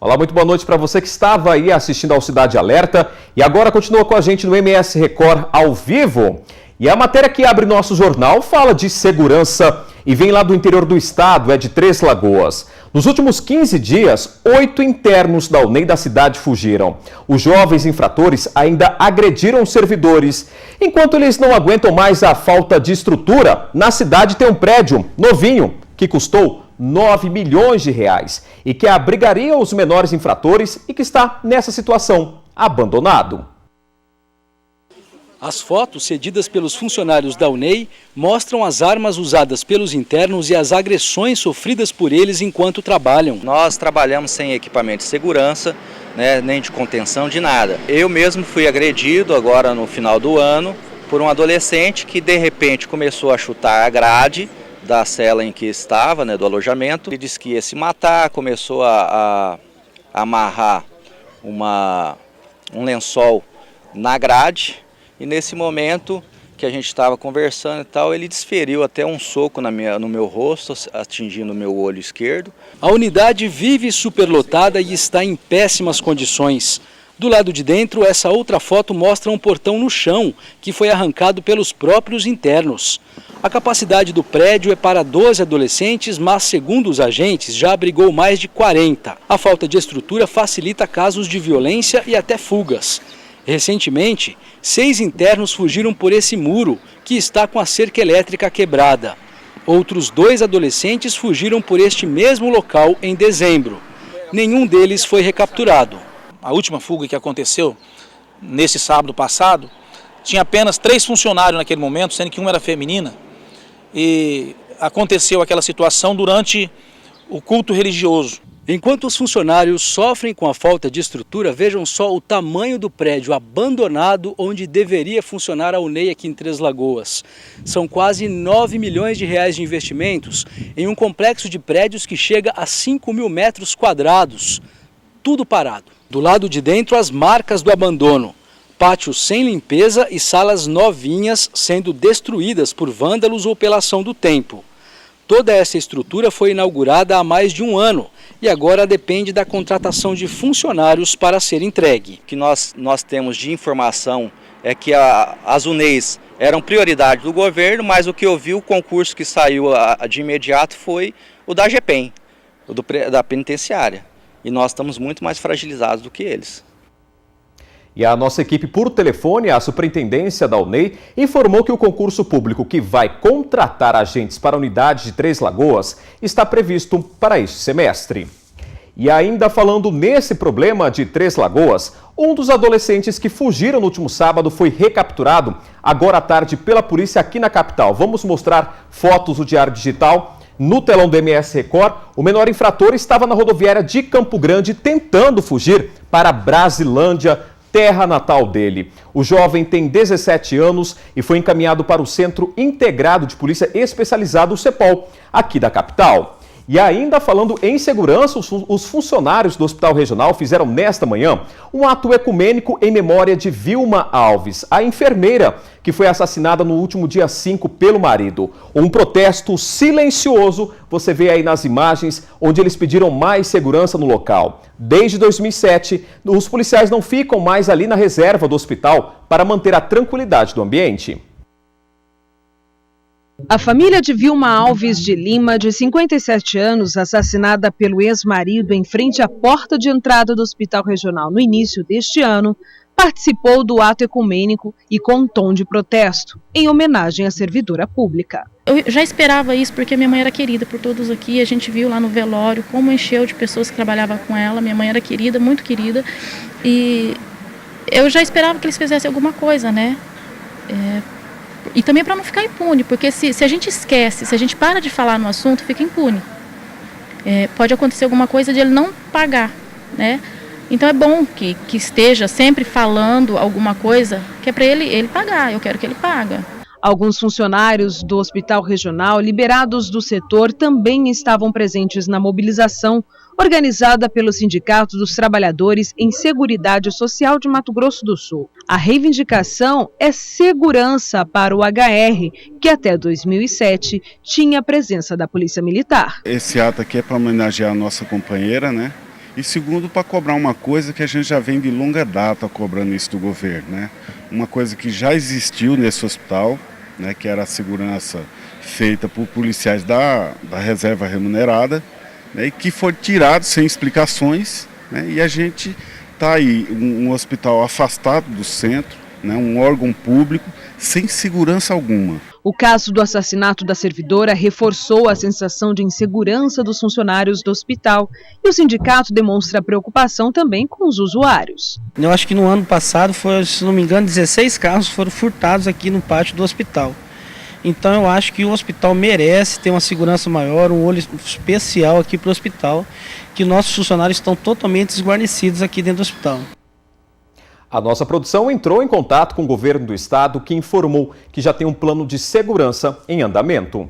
Olá, muito boa noite para você que estava aí assistindo ao Cidade Alerta e agora continua com a gente no MS Record ao vivo. E a matéria que abre nosso jornal fala de segurança e vem lá do interior do estado, é de Três Lagoas. Nos últimos 15 dias, 8 internos da UNEI da cidade fugiram. Os jovens infratores ainda agrediram os servidores. Enquanto eles não aguentam mais a falta de estrutura, na cidade tem um prédio novinho que custou 9 milhões de reais e que abrigaria os menores infratores e que está nessa situação, abandonado. As fotos cedidas pelos funcionários da UNEI mostram as armas usadas pelos internos e as agressões sofridas por eles enquanto trabalham. Nós trabalhamos sem equipamento de segurança, nem de contenção, de nada. Eu mesmo fui agredido agora no final do ano por um adolescente que de repente começou a chutar a grade da cela em que estava, do alojamento. Ele disse que ia se matar, começou a amarrar um lençol na grade. E nesse momento que a gente estava conversando e tal, ele desferiu até um soco no meu rosto, atingindo o meu olho esquerdo. A unidade vive superlotada e está em péssimas condições. Do lado de dentro, essa outra foto mostra um portão no chão, que foi arrancado pelos próprios internos. A capacidade do prédio é para 12 adolescentes, mas, segundo os agentes, já abrigou mais de 40. A falta de estrutura facilita casos de violência e até fugas. Recentemente, 6 internos fugiram por esse muro, que está com a cerca elétrica quebrada. Outros 2 adolescentes fugiram por este mesmo local em dezembro. Nenhum deles foi recapturado. A última fuga que aconteceu nesse sábado passado, tinha apenas 3 funcionários naquele momento, sendo que uma era feminina. E aconteceu aquela situação durante o culto religioso. Enquanto os funcionários sofrem com a falta de estrutura, vejam só o tamanho do prédio abandonado onde deveria funcionar a UNEI aqui em Três Lagoas. São quase 9 milhões de reais de investimentos em um complexo de prédios que chega a 5 mil metros quadrados. Tudo parado. Do lado de dentro, as marcas do abandono. Pátios sem limpeza e salas novinhas sendo destruídas por vândalos ou pela ação do tempo. Toda essa estrutura foi inaugurada há mais de um ano e agora depende da contratação de funcionários para ser entregue. O que nós temos de informação é que as UNEIs eram prioridade do governo, mas o que eu vi, o concurso que saiu de imediato foi o da AGPEM, da penitenciária. E nós estamos muito mais fragilizados do que eles. E a nossa equipe, por telefone, a superintendência da UNEI, informou que o concurso público que vai contratar agentes para a unidade de Três Lagoas está previsto para este semestre. E ainda falando nesse problema de Três Lagoas, um dos adolescentes que fugiram no último sábado foi recapturado agora à tarde pela polícia aqui na capital. Vamos mostrar fotos do Diário Digital. No telão do MS Record, o menor infrator estava na rodoviária de Campo Grande tentando fugir para Brasilândia, terra natal dele. O jovem tem 17 anos e foi encaminhado para o Centro Integrado de Polícia Especializado, o CEPOL, aqui da capital. E ainda falando em segurança, os funcionários do Hospital Regional fizeram nesta manhã um ato ecumênico em memória de Vilma Alves, a enfermeira que foi assassinada no último dia 5 pelo marido. Um protesto silencioso, você vê aí nas imagens, onde eles pediram mais segurança no local. Desde 2007, os policiais não ficam mais ali na reserva do hospital para manter a tranquilidade do ambiente. A família de Vilma Alves de Lima, de 57 anos, assassinada pelo ex-marido em frente à porta de entrada do Hospital Regional no início deste ano, participou do ato ecumênico e com um tom de protesto, em homenagem à servidora pública. Eu já esperava isso porque minha mãe era querida por todos aqui, a gente viu lá no velório como encheu de pessoas que trabalhavam com ela, minha mãe era querida, muito querida, e eu já esperava que eles fizessem alguma coisa, E também para não ficar impune, porque se a gente esquece, se a gente para de falar no assunto, fica impune. Pode acontecer alguma coisa de ele não pagar, Então é bom que esteja sempre falando alguma coisa que é para ele pagar, eu quero que ele pague. Alguns funcionários do Hospital Regional, liberados do setor, também estavam presentes na mobilização organizada pelo Sindicato dos Trabalhadores em Seguridade Social de Mato Grosso do Sul. A reivindicação é segurança para o HR, que até 2007 tinha a presença da Polícia Militar. Esse ato aqui é para homenagear a nossa companheira, E segundo, para cobrar uma coisa que a gente já vem de longa data cobrando isso do governo, né? Uma coisa que já existiu nesse hospital, né? Que era a segurança feita por policiais da reserva remunerada, né? E que foi tirado sem explicações, né? E a gente está aí, um hospital afastado do centro, né? Um órgão público sem segurança alguma. O caso do assassinato da servidora reforçou a sensação de insegurança dos funcionários do hospital e o sindicato demonstra preocupação também com os usuários. Eu acho que no ano passado, se não me engano, 16 carros foram furtados aqui no pátio do hospital. Então eu acho que o hospital merece ter uma segurança maior, um olho especial aqui para o hospital, que nossos funcionários estão totalmente desguarnecidos aqui dentro do hospital. A nossa produção entrou em contato com o governo do estado, que informou que já tem um plano de segurança em andamento.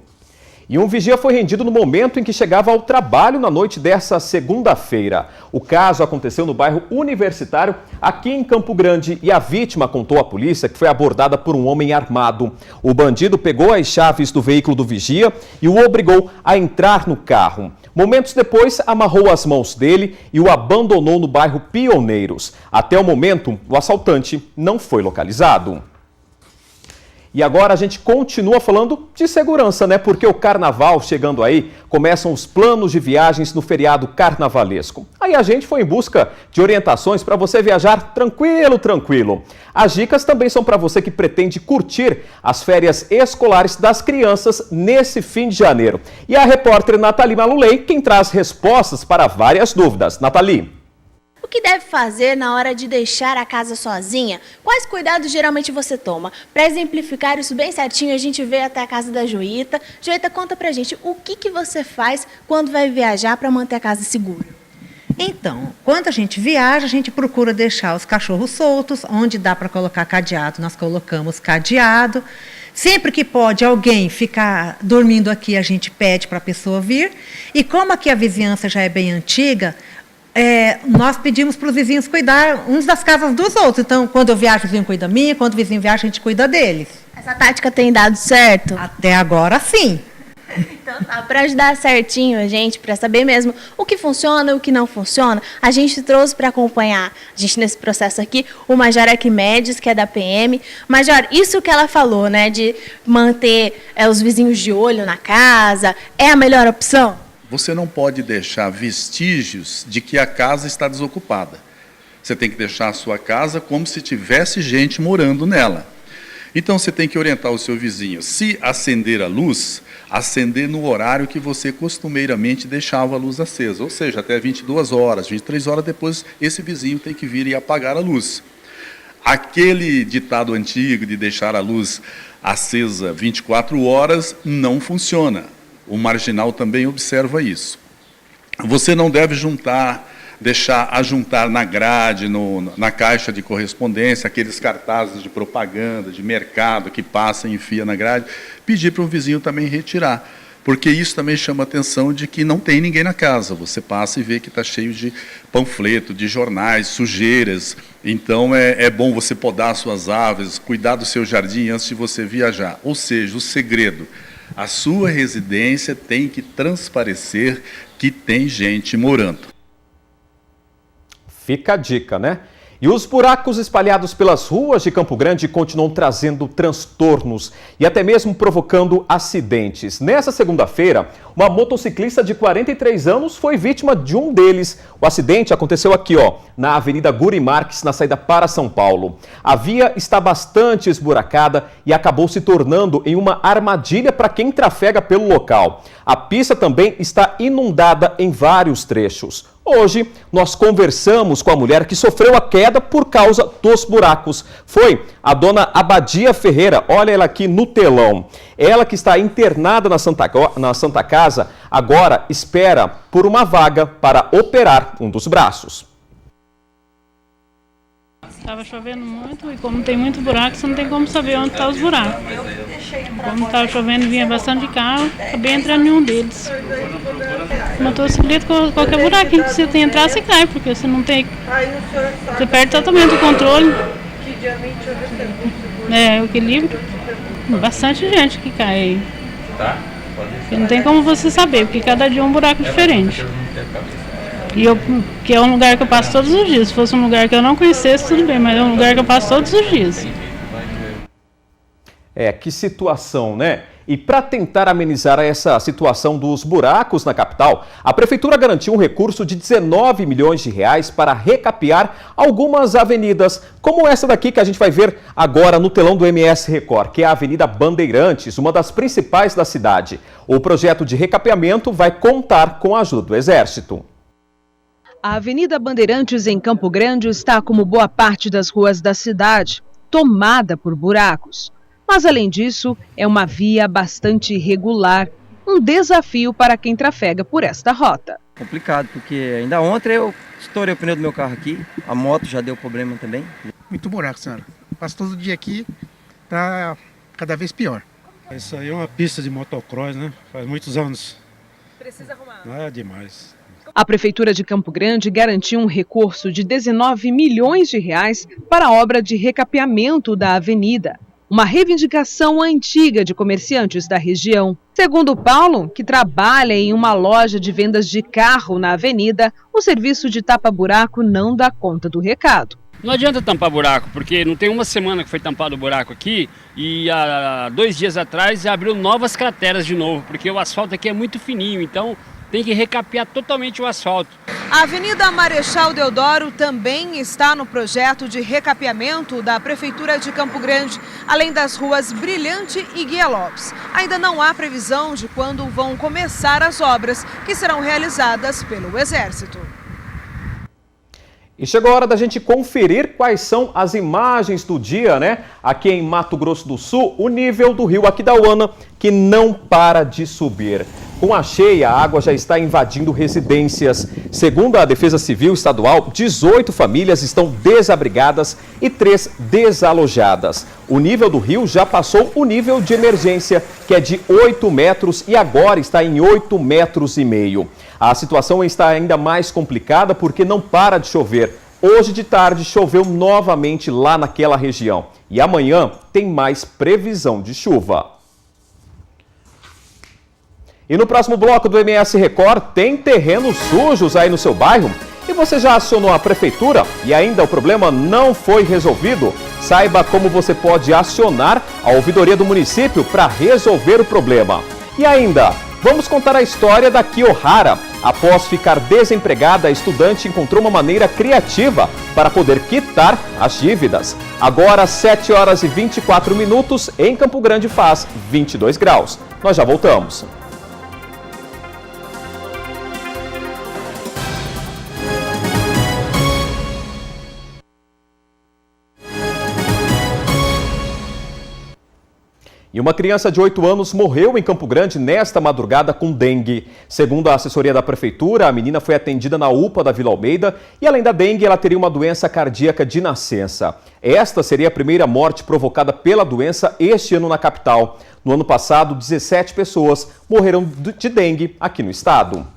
E um vigia foi rendido no momento em que chegava ao trabalho na noite dessa segunda-feira. O caso aconteceu no bairro Universitário, aqui em Campo Grande, e a vítima contou à polícia que foi abordada por um homem armado. O bandido pegou as chaves do veículo do vigia e o obrigou a entrar no carro. Momentos depois, amarrou as mãos dele e o abandonou no bairro Pioneiros. Até o momento, o assaltante não foi localizado. E agora a gente continua falando de segurança, né? Porque o carnaval chegando aí, começam os planos de viagens no feriado carnavalesco. Aí a gente foi em busca de orientações para você viajar tranquilo. As dicas também são para você que pretende curtir as férias escolares das crianças nesse fim de janeiro. E a repórter Nathalie Malulei quem traz respostas para várias dúvidas. Nathalie. O que deve fazer na hora de deixar a casa sozinha? Quais cuidados geralmente você toma? Para exemplificar isso bem certinho, a gente veio até a casa da Joita. Joita, conta pra gente o que você faz quando vai viajar para manter a casa segura. Então, quando a gente viaja, a gente procura deixar os cachorros soltos. Onde dá para colocar cadeado, nós colocamos cadeado. Sempre que pode alguém ficar dormindo aqui, a gente pede para a pessoa vir. E como aqui a vizinhança já é bem antiga, nós pedimos para os vizinhos cuidar uns das casas dos outros. Então, quando eu viajo, o vizinho cuida da minha, quando o vizinho viaja, a gente cuida deles. Essa tática tem dado certo? Até agora, sim. Então tá, para ajudar certinho a gente, para saber mesmo o que funciona e o que não funciona, a gente trouxe para acompanhar a gente nesse processo aqui o Major Arquimedes, que é da PM. Major, isso que ela falou, né, de manter os vizinhos de olho na casa, é a melhor opção? Você não pode deixar vestígios de que a casa está desocupada. Você tem que deixar a sua casa como se tivesse gente morando nela. Então, você tem que orientar o seu vizinho. Se acender a luz, acender no horário que você costumeiramente deixava a luz acesa. Ou seja, até 22 horas, 23 horas depois, esse vizinho tem que vir e apagar a luz. Aquele ditado antigo de deixar a luz acesa 24 horas não funciona. O marginal também observa isso. Você não deve deixar ajuntar na grade, na caixa de correspondência, aqueles cartazes de propaganda, de mercado que passa e enfia na grade, pedir para o vizinho também retirar, porque isso também chama a atenção de que não tem ninguém na casa. Você passa e vê que está cheio de panfleto, de jornais, sujeiras. Então é bom você podar suas árvores, cuidar do seu jardim antes de você viajar. Ou seja, o segredo: a sua residência tem que transparecer que tem gente morando. Fica a dica, né? E os buracos espalhados pelas ruas de Campo Grande continuam trazendo transtornos e até mesmo provocando acidentes. Nessa segunda-feira, uma motociclista de 43 anos foi vítima de um deles. O acidente aconteceu aqui, na Avenida Guri Marques, na saída para São Paulo. A via está bastante esburacada e acabou se tornando em uma armadilha para quem trafega pelo local. A pista também está inundada em vários trechos. Hoje, nós conversamos com a mulher que sofreu a queda por causa dos buracos. Foi a dona Abadia Ferreira, olha ela aqui no telão. Ela que está internada na Santa Casa, agora espera por uma vaga para operar um dos braços. Estava chovendo muito e como tem muito buraco, você não tem como saber onde estão os buracos. Como estava chovendo, vinha bastante carro, acabei entrando em um deles. Motocicleta, qualquer buraquinho que você tem que entrar, você cai, porque você não tem... Você perde totalmente o controle. O equilíbrio. Bastante gente que cai aí. E não tem como você saber, porque cada dia é um buraco diferente. Que é um lugar que eu passo todos os dias. Se fosse um lugar que eu não conhecesse, tudo bem, mas é um lugar que eu passo todos os dias. Que situação, né? E para tentar amenizar essa situação dos buracos na capital, a Prefeitura garantiu um recurso de 19 milhões de reais para recapear algumas avenidas, como essa daqui que a gente vai ver agora no telão do MS Record, que é a Avenida Bandeirantes, uma das principais da cidade. O projeto de recapeamento vai contar com a ajuda do Exército. A Avenida Bandeirantes, em Campo Grande, está, como boa parte das ruas da cidade, tomada por buracos. Mas, além disso, é uma via bastante irregular, um desafio para quem trafega por esta rota. Complicado, porque ainda ontem eu estourei o pneu do meu carro aqui, a moto já deu problema também. Muito buraco, senhora. Passo todo dia aqui, tá cada vez pior. Isso aí é uma pista de motocross, né? Faz muitos anos. Precisa arrumar. Não é demais. A Prefeitura de Campo Grande garantiu um recurso de 19 milhões de reais para a obra de recapeamento da avenida. Uma reivindicação antiga de comerciantes da região. Segundo Paulo, que trabalha em uma loja de vendas de carro na avenida, o serviço de tapa-buraco não dá conta do recado. Não adianta tampar buraco, porque não tem uma semana que foi tampado o buraco aqui e há 2 dias atrás já abriu novas crateras de novo, porque o asfalto aqui é muito fininho, então tem que recapear totalmente o asfalto. A Avenida Marechal Deodoro também está no projeto de recapeamento da Prefeitura de Campo Grande, além das ruas Brilhante e Guia Lopes. Ainda não há previsão de quando vão começar as obras, que serão realizadas pelo Exército. E chegou a hora da gente conferir quais são as imagens do dia, né? Aqui em Mato Grosso do Sul, o nível do rio Aquidauana, que não para de subir. Com a cheia, a água já está invadindo residências. Segundo a Defesa Civil Estadual, 18 famílias estão desabrigadas e 3 desalojadas. O nível do rio já passou o nível de emergência, que é de 8 metros e agora está em 8,5 metros. A situação está ainda mais complicada porque não para de chover. Hoje de tarde choveu novamente lá naquela região. E amanhã tem mais previsão de chuva. E no próximo bloco do MS Record, tem terrenos sujos aí no seu bairro? E você já acionou a prefeitura e ainda o problema não foi resolvido? Saiba como você pode acionar a ouvidoria do município para resolver o problema. E ainda, vamos contar a história da Kiyohara. Após ficar desempregada, a estudante encontrou uma maneira criativa para poder quitar as dívidas. Agora, 7 horas e 24 minutos, em Campo Grande faz 22 graus. Nós já voltamos. E uma criança de 8 anos morreu em Campo Grande nesta madrugada com dengue. Segundo a assessoria da prefeitura, a menina foi atendida na UPA da Vila Almeida e, além da dengue, ela teria uma doença cardíaca de nascença. Esta seria a primeira morte provocada pela doença este ano na capital. No ano passado, 17 pessoas morreram de dengue aqui no estado.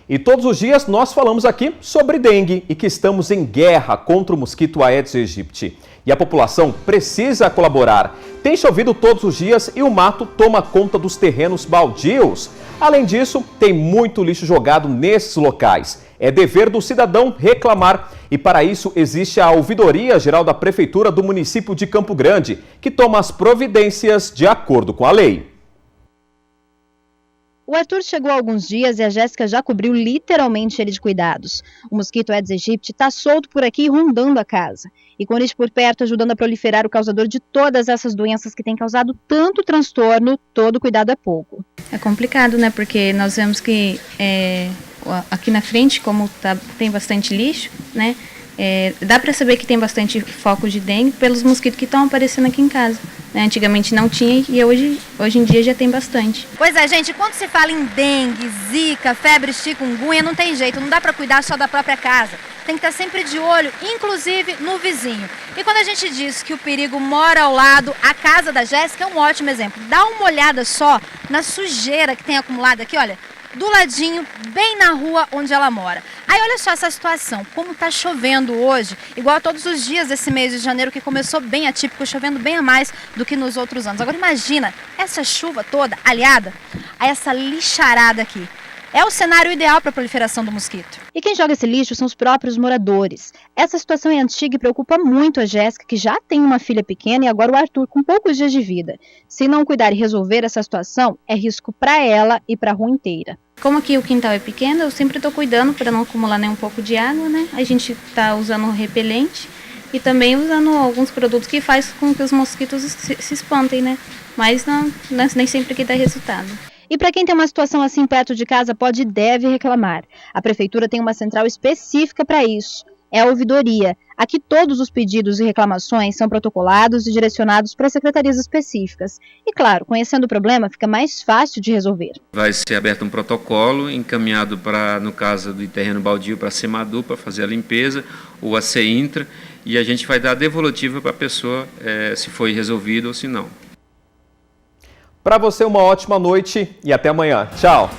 E todos os dias nós falamos aqui sobre dengue e que estamos em guerra contra o mosquito Aedes aegypti. E a população precisa colaborar. Tem chovido todos os dias e o mato toma conta dos terrenos baldios. Além disso, tem muito lixo jogado nesses locais. É dever do cidadão reclamar e para isso existe a Ouvidoria Geral da Prefeitura do município de Campo Grande, que toma as providências de acordo com a lei. O Arthur chegou há alguns dias e a Jéssica já cobriu literalmente ele de cuidados. O mosquito Aedes aegypti está solto por aqui rondando a casa. E com o lixo por perto ajudando a proliferar o causador de todas essas doenças que têm causado tanto transtorno, todo cuidado é pouco. É complicado, né? Porque nós vemos que aqui na frente, como tem bastante lixo, né? Dá para saber que tem bastante foco de dengue pelos mosquitos que estão aparecendo aqui em casa. Antigamente não tinha e hoje em dia já tem bastante. Pois é, gente, quando se fala em dengue, zika, febre, chikungunya, não tem jeito, não dá para cuidar só da própria casa. Tem que estar sempre de olho, inclusive no vizinho. E quando a gente diz que o perigo mora ao lado, a casa da Jéssica é um ótimo exemplo. Dá uma olhada só na sujeira que tem acumulada aqui, olha, do ladinho, bem na rua onde ela mora. Aí olha só essa situação, como está chovendo hoje, igual a todos os dias desse mês de janeiro, que começou bem atípico, chovendo bem a mais do que nos outros anos. Agora imagina essa chuva toda aliada a essa lixarada aqui. É o cenário ideal para a proliferação do mosquito. E quem joga esse lixo são os próprios moradores. Essa situação é antiga e preocupa muito a Jéssica, que já tem uma filha pequena, e agora o Arthur, com poucos dias de vida. Se não cuidar e resolver essa situação, é risco para ela e para a rua inteira. Como aqui o quintal é pequeno, eu sempre estou cuidando para não acumular nem um pouco de água, né? A gente está usando repelente e também usando alguns produtos que faz com que os mosquitos se espantem, né? Mas não, nem sempre que dá resultado. E para quem tem uma situação assim perto de casa, pode e deve reclamar. A Prefeitura tem uma central específica para isso. É a ouvidoria. Aqui todos os pedidos e reclamações são protocolados e direcionados para secretarias específicas. E claro, conhecendo o problema, fica mais fácil de resolver. Vai ser aberto um protocolo encaminhado para, no caso do terreno baldio, para a Semadu, para fazer a limpeza, ou a CEINTRA, e a gente vai dar a devolutiva para a pessoa se foi resolvido ou se não. Para você, uma ótima noite e até amanhã. Tchau!